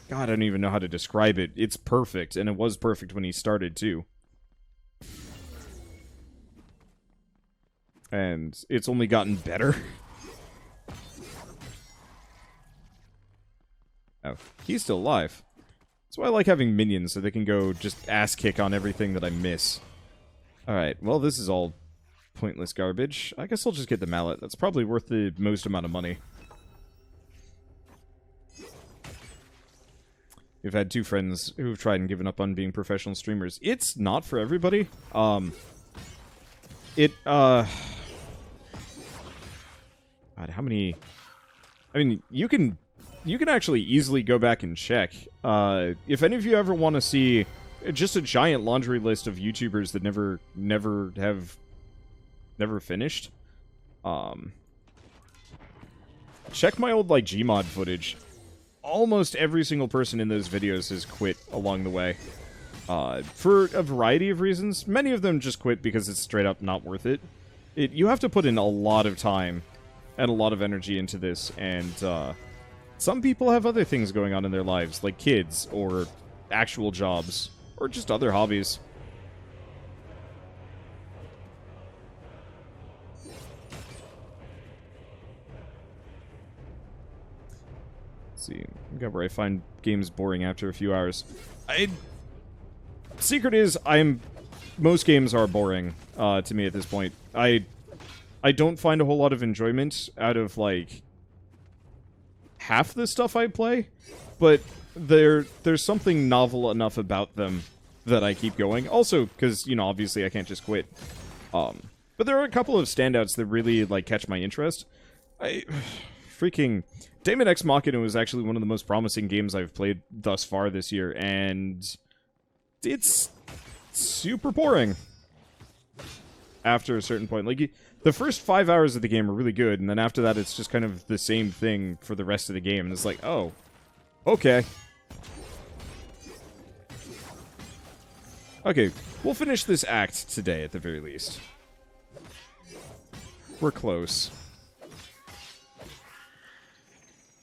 God, I don't even know how to describe it. It's perfect, and it was perfect when he started, too. And it's only gotten better. Oh, he's still alive. That's why I like having minions, so they can go just ass-kick on everything that I miss. Alright, well, this is all pointless garbage. I guess I'll just get the mallet. That's probably worth the most amount of money. We've had two friends who've tried and given up on being professional streamers. It's not for everybody. God, how many... I mean, you can actually easily go back and check. If any of you ever want to see just a giant laundry list of YouTubers that never finished, check my old, like, Gmod footage. Almost every single person in those videos has quit along the way. For a variety of reasons. Many of them just quit because it's straight up not worth it. You have to put in a lot of time and a lot of energy into this, and some people have other things going on in their lives, like kids, or actual jobs, or just other hobbies. Let's see, I got where I find games boring after a few hours. Secret is, most games are boring, to me at this point. I don't find a whole lot of enjoyment out of, like, half the stuff I play, but there's something novel enough about them that I keep going. Also, because, you know, obviously I can't just quit. But there are a couple of standouts that really, like, catch my interest. freaking Daemon X Machina was actually one of the most promising games I've played thus far this year, and it's super boring after a certain point. Like, the first 5 hours of the game are really good, and then after that it's just kind of the same thing for the rest of the game, and it's like, oh, okay. Okay, we'll finish this act today at the very least. We're close.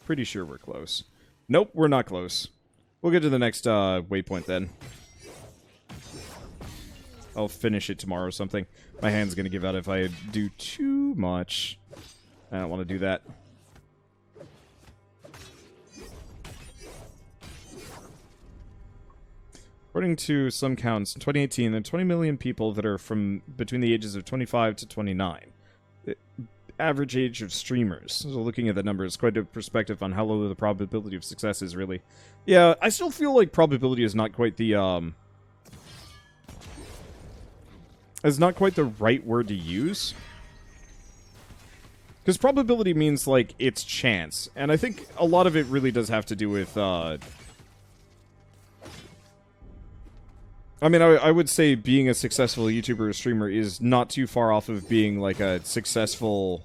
Pretty sure we're close. Nope, we're not close. We'll get to the next waypoint then. I'll finish it tomorrow or something. My hand's gonna give out if I do too much. I don't want to do that. According to some counts, in 2018, there are 20 million people that are from between the ages of 25 to 29. The average age of streamers. So looking at the numbers, quite a perspective on how low the probability of success is, really. Yeah, I still feel like probability is not quite the, is not quite the right word to use. Because probability means, like, it's chance. And I think a lot of it really does have to do with, I mean, I would say being a successful YouTuber or streamer is not too far off of being, like, a successful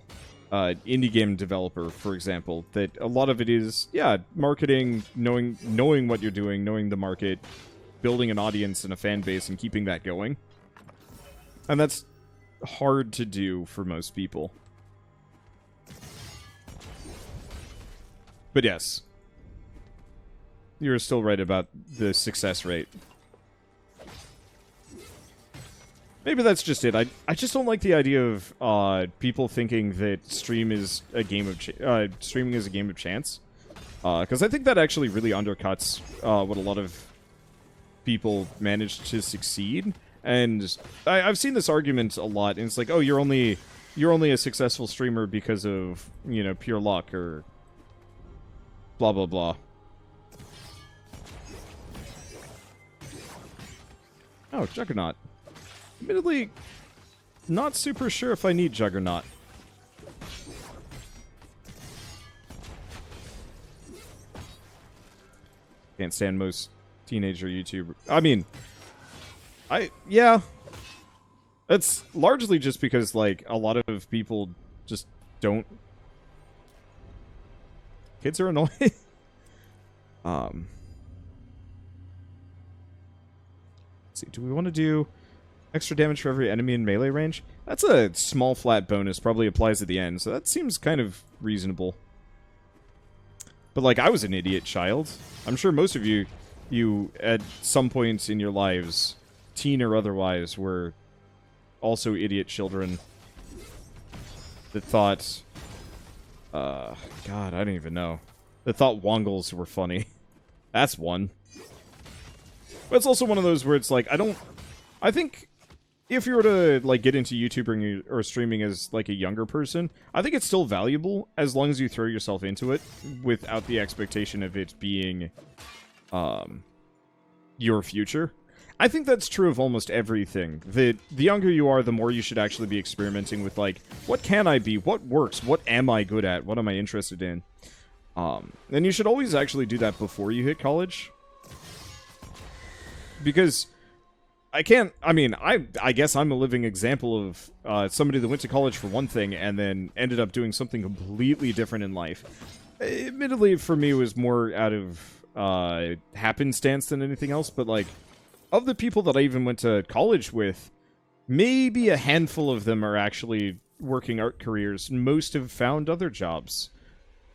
indie game developer, for example. That a lot of it is, yeah, marketing, knowing what you're doing, knowing the market, building an audience and a fan base, and keeping that going. And that's hard to do for most people. But yes, you're still right about the success rate. Maybe that's just it. I just don't like the idea of people thinking that streaming is a game of chance. Because I think that actually really undercuts what a lot of people manage to succeed. And I've seen this argument a lot, and it's like, oh, you're only a successful streamer because of, you know, pure luck or blah blah blah. Oh, Juggernaut. Admittedly, not super sure if I need Juggernaut. Can't stand most teenager YouTuber. I mean, yeah. That's largely just because, like, a lot of people just don't. Kids are annoying. Let's see, do we want to do extra damage for every enemy in melee range? That's a small flat bonus, probably applies at the end, so that seems kind of reasonable. But, like, I was an idiot child. I'm sure most of you at some points in your lives, teen or otherwise, were also idiot children that thought, God, I don't even know, that thought Wongles were funny. That's one. But it's also one of those where it's like, I think if you were to, like, get into YouTubing or streaming as, like, a younger person, I think it's still valuable as long as you throw yourself into it without the expectation of it being, your future. I think that's true of almost everything. The younger you are, the more you should actually be experimenting with, like, what can I be? What works? What am I good at? What am I interested in? And you should always actually do that before you hit college. Because I guess I'm a living example of somebody that went to college for one thing and then ended up doing something completely different in life. Admittedly, for me, it was more out of happenstance than anything else, but, like, of the people that I even went to college with, maybe a handful of them are actually working art careers. Most have found other jobs.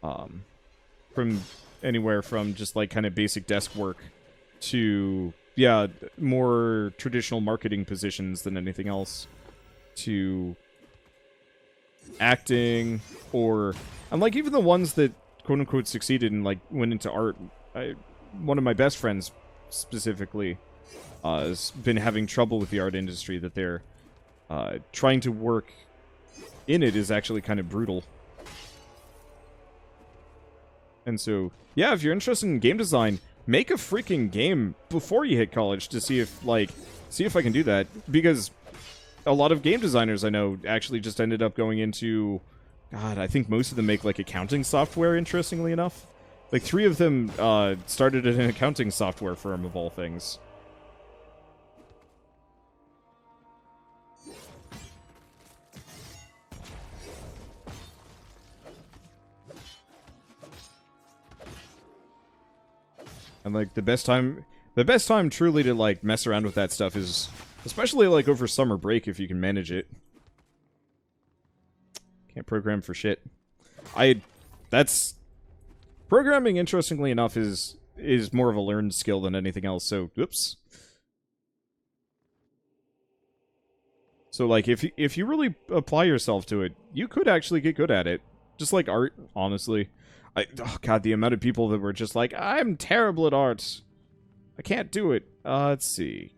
From anywhere from just, like, kind of basic desk work to, yeah, more traditional marketing positions than anything else, to acting, or, and, like, even the ones that quote-unquote succeeded and, like, went into art. One of my best friends, specifically, has been having trouble with the art industry, that they're trying to work in it is actually kind of brutal. And so, yeah, if you're interested in game design, make a freaking game before you hit college to see if I can do that. Because a lot of game designers I know actually just ended up going into God, I think most of them make, like, accounting software, interestingly enough. Like, 3 of them started at an accounting software firm, of all things. And, like, the best time truly to, like, mess around with that stuff is, especially, like, over summer break, if you can manage it. Can't program for shit. Programming, interestingly enough, is more of a learned skill than anything else, so, whoops. So, like, if you really apply yourself to it, you could actually get good at it. Just like art, honestly. Oh god, the amount of people that were just like, I'm terrible at art. I can't do it. Let's see.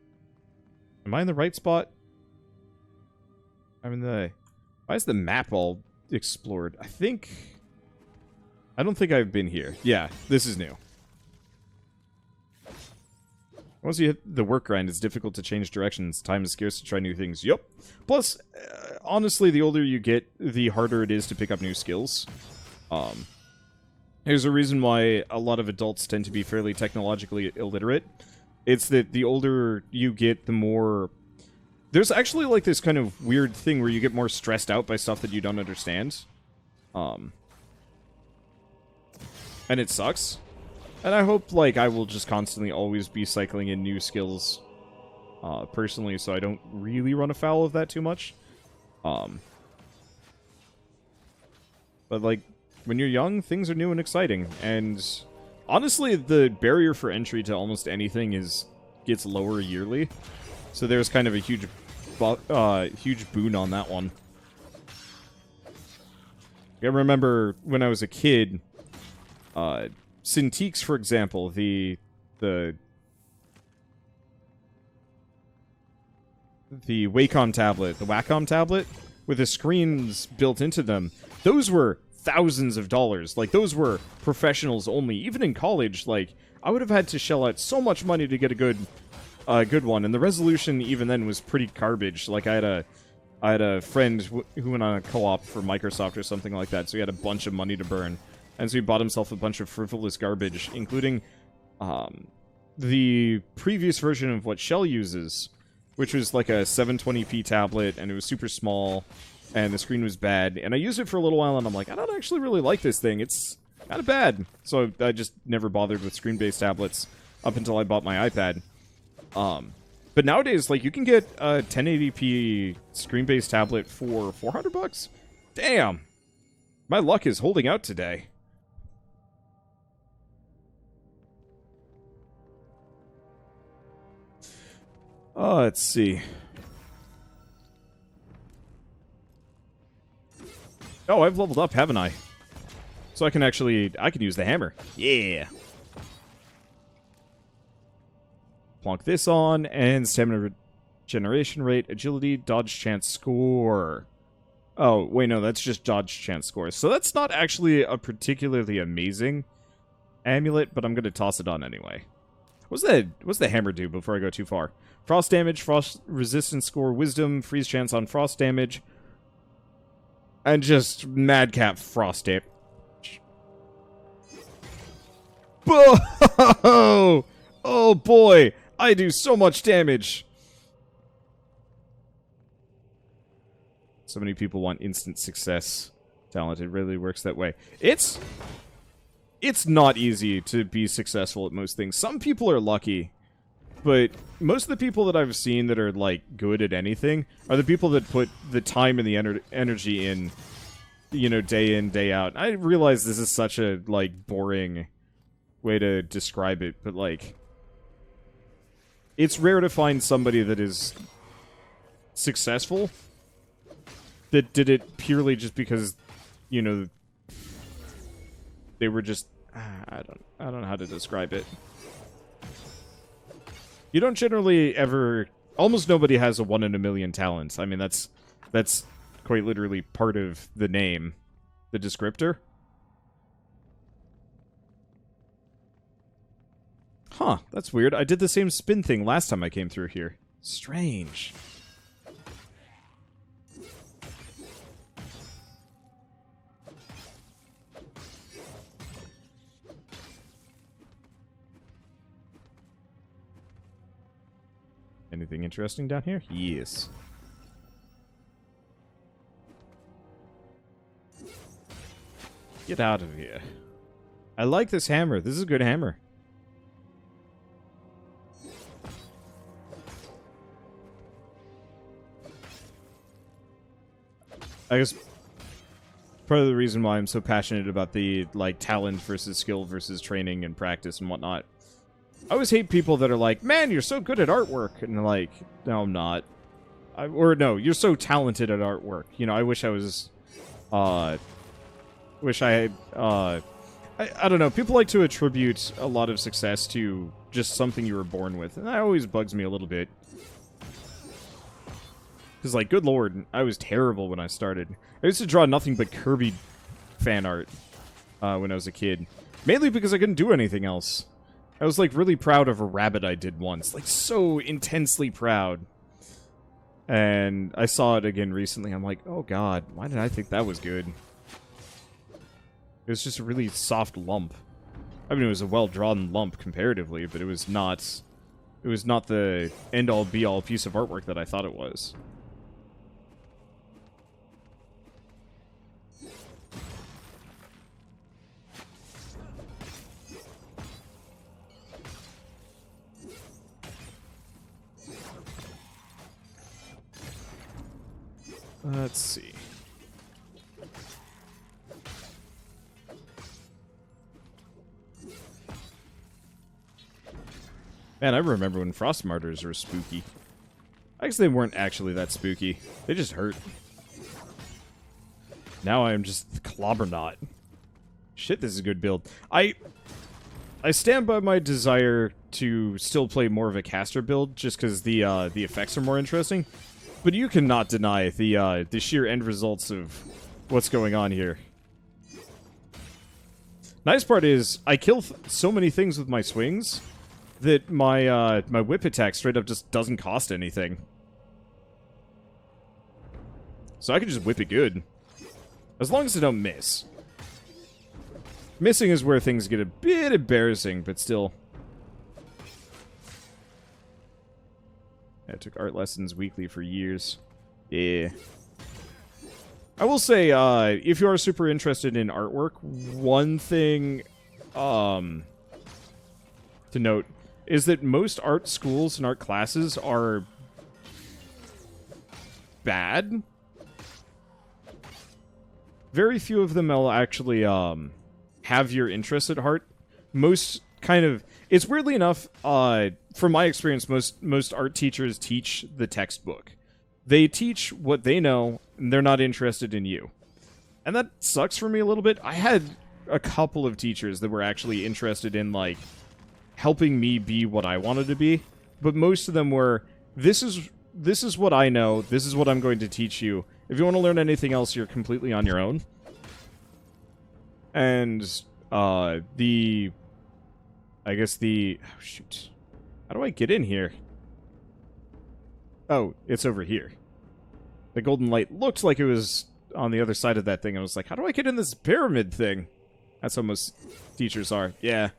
Am I in the right spot? I'm in the... Why is the map all explored? I don't think I've been here. Yeah, this is new. Once you hit the work grind, it's difficult to change directions. Time is scarce to try new things. Yup. Plus, honestly, the older you get, the harder it is to pick up new skills. There's a reason why a lot of adults tend to be fairly technologically illiterate. It's that the older you get, the more... There's actually, like, this kind of weird thing where you get more stressed out by stuff that you don't understand. And it sucks. And I hope, like, I will just constantly always be cycling in new skills, personally, so I don't really run afoul of that too much. But, like, when you're young, things are new and exciting, and honestly, the barrier for entry to almost anything gets lower yearly, so there's kind of a huge boon on that one. I remember when I was a kid, Cintiqs, for example, the Wacom tablet, the Wacom tablet, with the screens built into them, those were thousands of dollars. Like, those were professionals only. Even in college, like, I would have had to shell out so much money to get a good one, and the resolution even then was pretty garbage. Like, I had a friend who went on a co-op for Microsoft or something like that, so he had a bunch of money to burn, and so he bought himself a bunch of frivolous garbage, including the previous version of what Shell uses, which was like a 720p tablet, and it was super small, and the screen was bad, and I used it for a little while, and I'm like, I don't actually really like this thing, it's kind of bad. So I just never bothered with screen-based tablets up until I bought my iPad. But nowadays, like, you can get a 1080p screen-based tablet for $400? Damn! My luck is holding out today. Let's see. Oh, I've leveled up, haven't I? So I can use the hammer. Yeah! Plonk this on, and stamina regeneration rate, agility, dodge chance score. Oh, wait, no, that's just dodge chance score. So that's not actually a particularly amazing amulet, but I'm going to toss it on anyway. What's the hammer do before I go too far? Frost damage, frost resistance score, wisdom, freeze chance on frost damage, and just madcap frost damage. Whoa! Oh boy, I do so much damage. So many people want instant success talent. It really works that way. It's not easy to be successful at most things. Some people are lucky, but most of the people that I've seen that are, like, good at anything are the people that put the time and the energy in, you know, day in, day out. I realize this is such a, like, boring way to describe it, but, like, it's rare to find somebody that is successful that did it purely just because, you know, they were just... I don't know how to describe it. You don't generally ever... Almost nobody has a 1 in a million talent. I mean, that's quite literally part of the name, the descriptor. Huh, that's weird. I did the same spin thing last time I came through here. Strange. interesting down here? Yes. Get out of here. I like this hammer. This is a good hammer. I guess part of the reason why I'm so passionate about the, like, talent versus skill versus training and practice and whatnot. I always hate people that are like, man, you're so good at artwork. And like, no, I'm not. Or no, you're so talented at artwork. You know, I wish I was, wish I had, I don't know. People like to attribute a lot of success to just something you were born with. And that always bugs me a little bit. Because, like, good lord, I was terrible when I started. I used to draw nothing but Kirby fan art when I was a kid. Mainly because I couldn't do anything else. I was, like, really proud of a rabbit I did once. Like, so intensely proud. And I saw it again recently. I'm like, oh god, why did I think that was good? It was just a really soft lump. I mean, it was a well-drawn lump comparatively, but it was not the end-all, be-all piece of artwork that I thought it was. Let's see. Man, I remember when Frost Martyrs were spooky. I guess they weren't actually that spooky. They just hurt. Now I am just Clobberknot. Shit, this is a good build. I stand by my desire to still play more of a caster build, just because the effects are more interesting. But you cannot deny the sheer end results of what's going on here. Nice part is, I kill so many things with my swings that my my whip attack straight up just doesn't cost anything. So I can just whip it good. As long as I don't miss. Missing is where things get a bit embarrassing, but still. I took art lessons weekly for years. Yeah. I will say, if you are super interested in artwork, one thing to note is that most art schools and art classes are bad. Very few of them will actually have your interest at heart. Most kind of... It's weirdly enough, from my experience, most art teachers teach the textbook. They teach what they know, and they're not interested in you. And that sucks for me a little bit. I had a couple of teachers that were actually interested in, like, helping me be what I wanted to be. But most of them were, this is what I know, this is what I'm going to teach you. If you want to learn anything else, you're completely on your own. And, I guess the... Oh, shoot. How do I get in here? Oh, it's over here. The golden light looked like it was on the other side of that thing. I was like, how do I get in this pyramid thing? That's how most teachers are. Yeah.